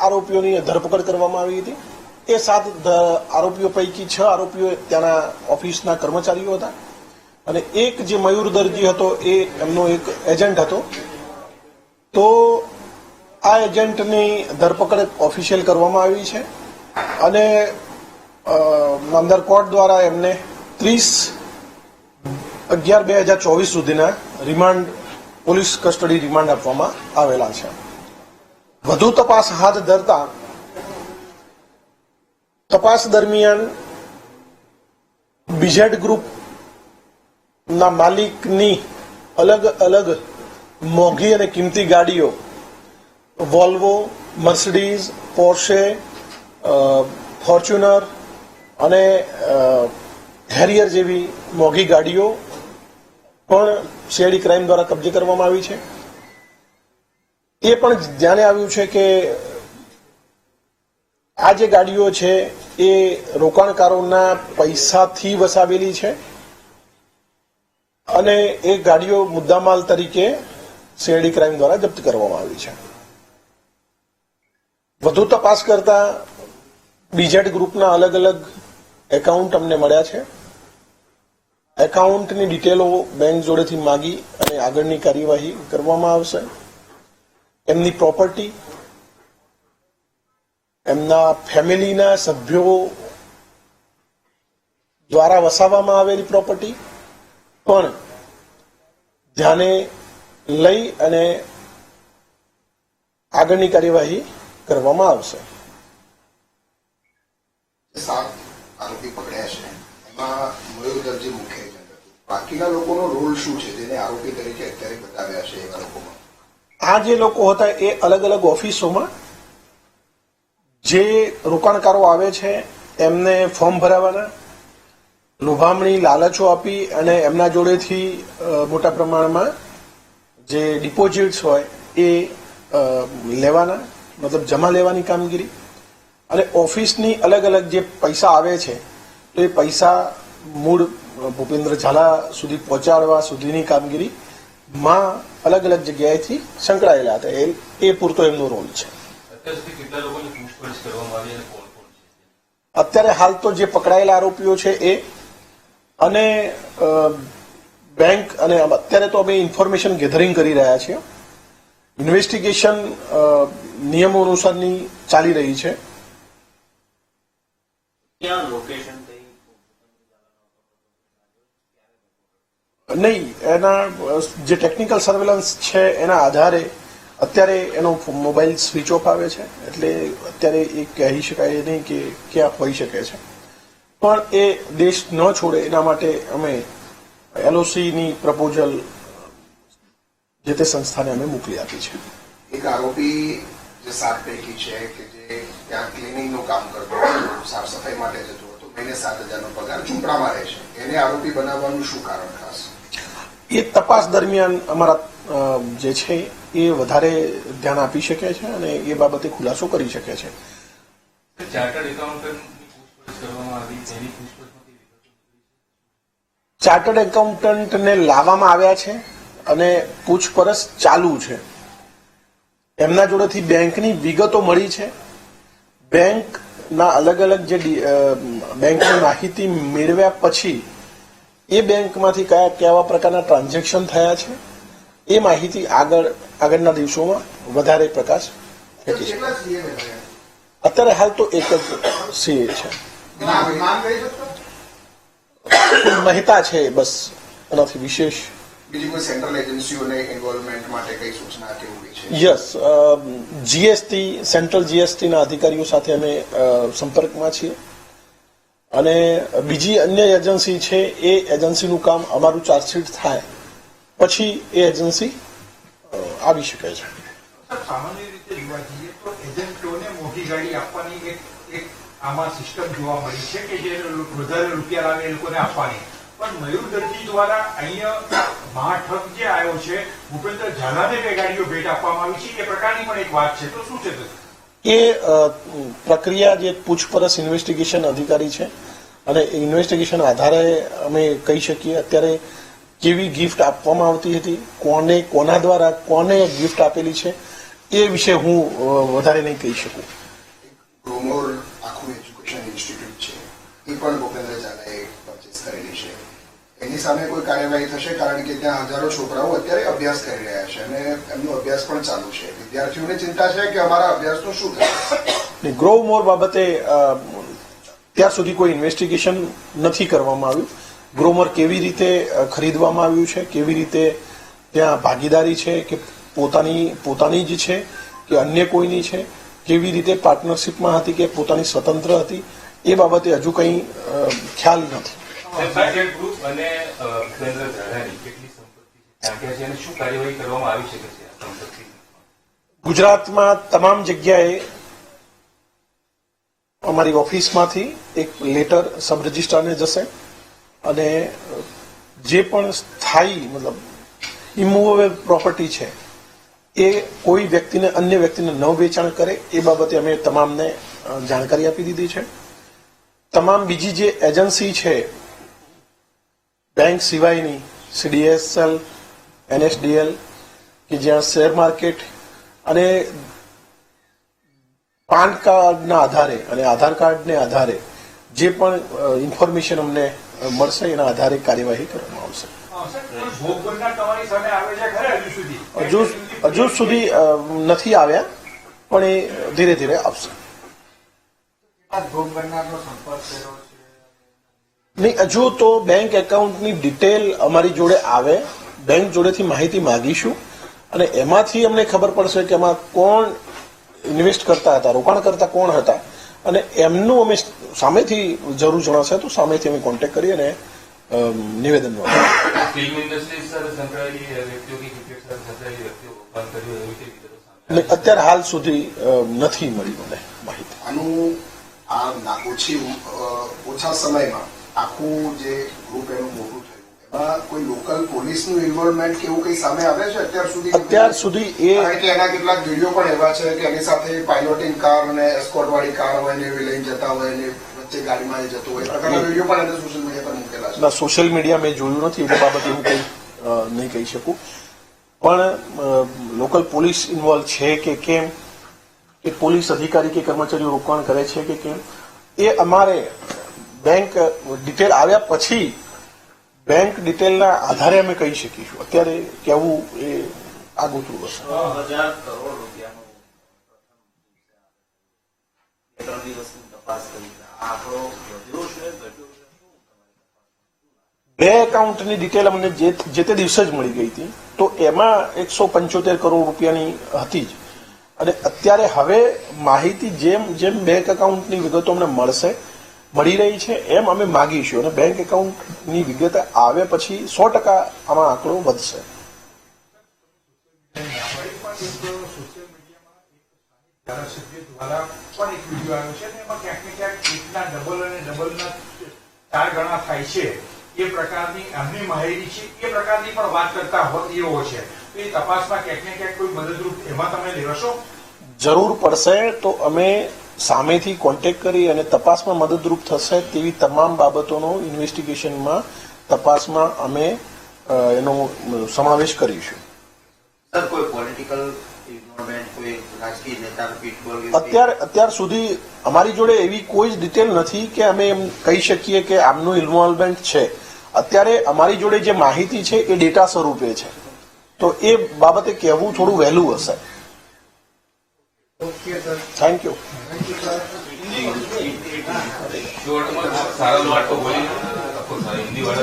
આરોપીઓની ધરપકડ કરવામાં આવી હતી। એ 7 આરોપીઓ પૈકી 6 આરોપીઓ ત્યાંના ઓફિસના કર્મચારીઓ હતા અને એક જે મયુર દરજી હતો એ એમનો એક એજન્ટ હતો। તો આ એજન્ટની ધરપકડ ઓફિશિયલ કરવામાં આવી છે અને નામદાર કોર્ટ દ્વારા એમને 30/11/2024 સુધીના રિમાન્ડ પોલીસ કસ્ટડી રિમાન્ડ આપવામાં આવેલા છે। વધુ તપાસ હાથ ધરતા તપાસ દરમિયાન બીઝેડ ગ્રુપના માલિકની અલગ અલગ મોંઘી અને કિંમતી ગાડીઓ વોલ્વો, મર્સિડીઝ, પોર્શે, ફોર્ચ્યુનર અને હેરિયર જેવી મોંઘી ગાડીઓ પણ સીઆઈડી ક્રાઇમ દ્વારા કબજે કરવામાં આવી છે। એ પણ ધ્યાને આવ્યું છે કે આ જે ગાડીઓ છે એ રોકાણકારોના પૈસાથી વસાવેલી છે અને એ ગાડીઓ મુદ્દામાલ તરીકે સીઆઈડી ક્રાઇમ દ્વારા જપ્ત કરવામાં આવી છે। વધુ તપાસ કરતા બીઝેડ ગ્રુપના અલગ અલગ એકાઉન્ટ અમને મળ્યા છે। એકાઉન્ટની ડિટેલો બેંક જોડેથી માગી અને આગળની કાર્યવાહી કરવામાં આવશે। એમની પ્રોપર્ટી, એમના ફેમિલીના સભ્યો દ્વારા વસાવવામાં આવેલી પ્રોપર્ટી પણ ધ્યાને લઈ અને આગળની કાર્યવાહી કરવામાં આવશે। 7 આરોપી પકડ્યા છે, એમાં મયુર દરજી મુખ્ય એજન્ટ હતો। બાકીના લોકોનો રોલ શું છે જેને આરોપી તરીકે અત્યારે બતાવ્યા છે એવા લોકોમાં? આ જે લોકો હતા એ અલગ અલગ ઓફિસોમાં જે રોકાણકારો આવે છે એમને ફોર્મ ભરાવાના, લોભામણી લાલચો આપી અને એમના જોડેથી મોટા પ્રમાણમાં જે ડિપોઝિટ્સ હોય એ લેવાના, મતલબ જમા લેવાની કામગીરી અને ઓફિસની અલગ અલગ જે પૈસા આવે છે તો એ પૈસા મૂળ ભૂપેન્દ્ર ઝાલા સુધી પહોંચાડવા સુધીની કામગીરીમાં અલગ અલગ જગ્યાએથી સંકળાયેલા હતા। એ પૂરતો એમનો રોલ છે। અત્યારે હાલ તો જે પકડાયેલા આરોપીઓ છે એ અને બેંક અને અત્યારે તો અમે ઇન્ફોર્મેશન ગેધરિંગ કરી રહ્યા છીએ। ઇન્વેસ્ટિગેશન નિયમો અનુસારની ચાલી રહી છે। નહીં, એના જે ટેકનિકલ સર્વેલન્સ છે એના આધારે અત્યારે એનો મોબાઈલ સ્વિચ ઓફ આવે છે, એટલે અત્યારે એ કહી શકાય નહીં કે ક્યાં હોઈ શકે છે, પણ એ દેશ ન છોડે એના માટે અમે એલઓસીની પ્રપોઝલ જે તે સંસ્થાને અમે મોકલી આપી છે। એક આરોપી જે 7 પૈકી છે કે જે ત્યાં ક્લિનિંગનું કામ કરતો હતો, સાફ સફાઈ માટે જતો હતો, મહિને 7,000નો પગાર ઝૂંપડામાં રહે છે, એને આરોપી બનાવવાનું શું કારણ ખાસ? એ તપાસ દરમિયાન અમારા જે છે એ વધારે ધ્યાન આપી શકે છે અને એ બાબતે ખુલાસો કરી શકે છે। ચાર્ટર્ડ એકાઉન્ટન્ટને લાવવામાં આવ્યા છે અને પૂછપરછ ચાલુ છે। એમના જોડેથી બેંકની વિગતો મળી છે। બેંકના અલગ અલગ જે બેંકની માહિતી મેળવ્યા પછી એ બેંકમાંથી કેવા પ્રકારના ટ્રાન્ઝેક્શન થયા છે એ માહિતી આગળના દિવસોમાં વધારે પ્રકાશ ફેંકી છે। અત્યારે હાલ તો એક જ સીએ છે, મહેતા છે, બસ એનાથી વિશેષ બીજી કોઈ સેન્ટ્રલ એજન્સીઓને ઇન્વોલ્વમેન્ટ માટે કઈ સૂચના કે એવું છે? યસ, જીએસટી, સેન્ટ્રલ જીએસટીના અધિકારીઓ સાથે અમે સંપર્કમાં છીએ અને બીજી અન્ય એજન્સી છે એ એજન્સીનું કામ અમારું ચાર્જશીટ થાય પછી એ એજન્સી આવી શકે છે। સામાન્ય રીતે જોવા જઈએ તો એજન્ટોને મોટી ગાડી આપવાની એક આમાં સિસ્ટમ જોવા મળી છે કે જે વધારે રૂપિયા લાવે એ લોકોને આપવાની, પણ મયુર દરજી દ્વારા અહીંયા મહાઠગ જે આવ્યો છે ભૂપેન્દ્ર ઝાલાને બે ગાડીઓ ભેટ આપવામાં આવી છે, એ પ્રકારની પણ એક વાત છે, તો શું છે? એ પ્રક્રિયા જે પૂછપરછ ઇન્વેસ્ટિગેશન અધિકારી છે અને ઇન્વેસ્ટિગેશન આધારે અમે કહી શકીએ અત્યારે કેવી ગિફ્ટ આપવામાં આવતી હતી, કોને કોના દ્વારા કોને ગિફ્ટ આપેલી છે એ વિશે હું વધારે નહીં કહી શકું. ગ્રોમોર આખું એજ્યુકેશન ઇન્સ્ટિટ્યૂટ છે એ પણ ભૂપેન્દ્ર ઝાલાએ પરચેસ કરેલી છે. એની સામે કોઈ કાર્યવાહી થશે? કારણ કે ત્યાં હજારો છોકરાઓ અત્યારે અભ્યાસ કરી રહ્યા છે અને એમનો અભ્યાસ પણ ચાલુ છે. વિદ્યાર્થીઓને ચિંતા છે કે અમારા અભ્યાસનું શું થશે. ગ્રો મોર બાબતે ત્યાર સુધી કોઈ ઇન્વેસ્ટિગેશન નથી કરવામાં આવ્યું. ગ્રોમર કેવી રીતે ખરીદવામાં આવ્યું છે, કેવી રીતે ત્યાં ભાગીદારી છે કે પોતાની જ છે કે અન્ય કોઈની છે, કેવી રીતે પાર્ટનરશિપમાં હતી કે પોતાની સ્વતંત્ર હતી, એ બાબતે હજુ કંઈ ખ્યાલ નથી. ગ્રુપ અને ભૂપેન્દ્ર ઝાલાની કેટલી સંપત્તિ છે અને શું કાર્યવાહી કરવામાં આવી શકે છે આ સંપત્તિ? ગુજરાતમાં તમામ જગ્યાએ અમારી ઓફિસમાંથી એક લેટર સબ રજિસ્ટ્રારને જશે અને જે પણ સ્થાયી મતલબ ઇમૂવેબલ પ્રોપર્ટી છે એ કોઈ વ્યક્તિને અન્ય વ્યક્તિને ન વેચાણ કરે એ બાબતે અમે તમામને જાણકારી આપી દીધી છે. તમામ બીજી જે એજન્સી છે બેંક સિવાયની, CDSL, NSDL, કે જ્યાં શેર માર્કેટ અને પાન કાર્ડના આધારે અને આધાર કાર્ડને આધારે જે પણ ઇન્ફોર્મેશન અમને મળશે એના આધારે કાર્યવાહી કરવામાં આવશે. ભોગ બનનાર તમારી સામે આવે છે ખરા હજુ સુધી? હજુ સુધી નથી આવ્યા, પણ એ ધીરે ધીરે આવશે. ભોગ બનનારનો સંપર્ક કર્યો છે? નહીં, હજુ તો બેંક એકાઉન્ટની ડિટેલ અમારી જોડે આવે, બેંક જોડેથી માહિતી માગીશું અને એમાંથી અમને ખબર પડશે કે એમાં કોણ ઇન્વેસ્ટ કરતા હતા, રોકાણ કરતા કોણ હતા, અને એમનું અમે સામેથી જરૂર જણાશે તો સામેથી અમે કોન્ટેક્ટ કરી અને નિવેદન નોંધીએ. ફિલ્મ ઇન્ડસ્ટ્રી સાથે સંકળાયેલી વ્યક્તિઓ કે ક્રિકેટ સાથે સંકળાયેલી વ્યક્તિઓ રોકાણ કર્યું એવી રીતે વિગતો સામે અને અત્યારે હાલ સુધી નથી મળી મને માહિતી. આનું ઓછા સમયમાં આખું જે ગ્રુપ એનું મોટું થયું એમાં કોઈ લોકલ પોલીસનું ઇન્વોલ્વમેન્ટ કે એવું કંઈ સામે આવે છે અત્યાર સુધી એ કારણ કે એના કેટલાક વિડીયો પણ એવા છે કે એની સાથે પાયલોટિંગ કાર અને એસ્કોર્ટ વાળી કાર હોય ને એવી લઈને જતા હોય ને વચ્ચે ગાડીમાં જતો હોય, એ પ્રકારના વિડીયો પણ એને સોશિયલ મીડિયા પર મૂકેલા છે. સોશિયલ મીડિયા મેં જોયું નથી એટલે બાબતે હું કંઈ નહીં કહી શકું, પણ લોકલ પોલીસ ઇન્વોલ્વ છે કે કેમ, કે પોલીસ અધિકારી કે કર્મચારીઓ રોકાણ કરે છે કે કેમ, એ અમારે બેંક ડિટેલ આવ્યા પછી બેંક ડિટેલના આધારે અમે કહી શકીશું. અત્યારે કહેવું એ આગોતરું હશે. 6,000 કરોડ રૂપિયાનો પ્રથમ દિવસની તપાસ કરી આ આંકડો વધ્યો છે, ઘટ્યો છે, શું બે એકાઉન્ટની ડિટેલ અમને જે તે દિવસે જ મળી ગઈ હતી, તો એમાં 175 કરોડ રૂપિયાની હતી જ, અને અત્યારે હવે માહિતી જેમ જેમ બેંક એકાઉન્ટની વિગતો અમને મળી રહી છે એમ અમે માગીશું, અને બેંક એકાઉન્ટની વિગત આવે પછી 100% આમાં આંકડો વધશે. ધારાસભ્ય દ્વારા પણ એક વિડીયો આવ્યો છે અને એમાં ક્યાંક ને ક્યાંક એકના ડબલ અને ડબલના 4 ગણા થાય છે એ પ્રકારની એમની માહિતી છે, એ પ્રકારની પણ વાત કરતા એવો છે. તો એ તપાસમાં ક્યાંક ને ક્યાંક કોઈ મદદરૂપ એમાં તમે લેશો? જરૂર પડશે તો અમે સામેથી કોન્ટેક્ટ કરી અને તપાસમાં મદદરૂપ થશે તેવી તમામ બાબતોનો ઇન્વેસ્ટિગેશનમાં તપાસમાં અમે એનો સમાવેશ કરીશું. સર કોઈ પોલિટિકલ ઇન્વોલ્વમેન્ટ, કોઈ રાજકીય નેતાનો પીઠબળ અત્યાર સુધી અમારી જોડે એવી કોઈ જ ડિટેલ નથી કે અમે એમ કહી શકીએ કે આમનું ઇન્વોલ્વમેન્ટ છે. અત્યારે અમારી જોડે જે માહિતી છે એ ડેટા સ્વરૂપે છે, તો એ બાબતે કહેવું થોડું વહેલું હશે. Thank you. सारा लोग तो बोली हिंदी वाला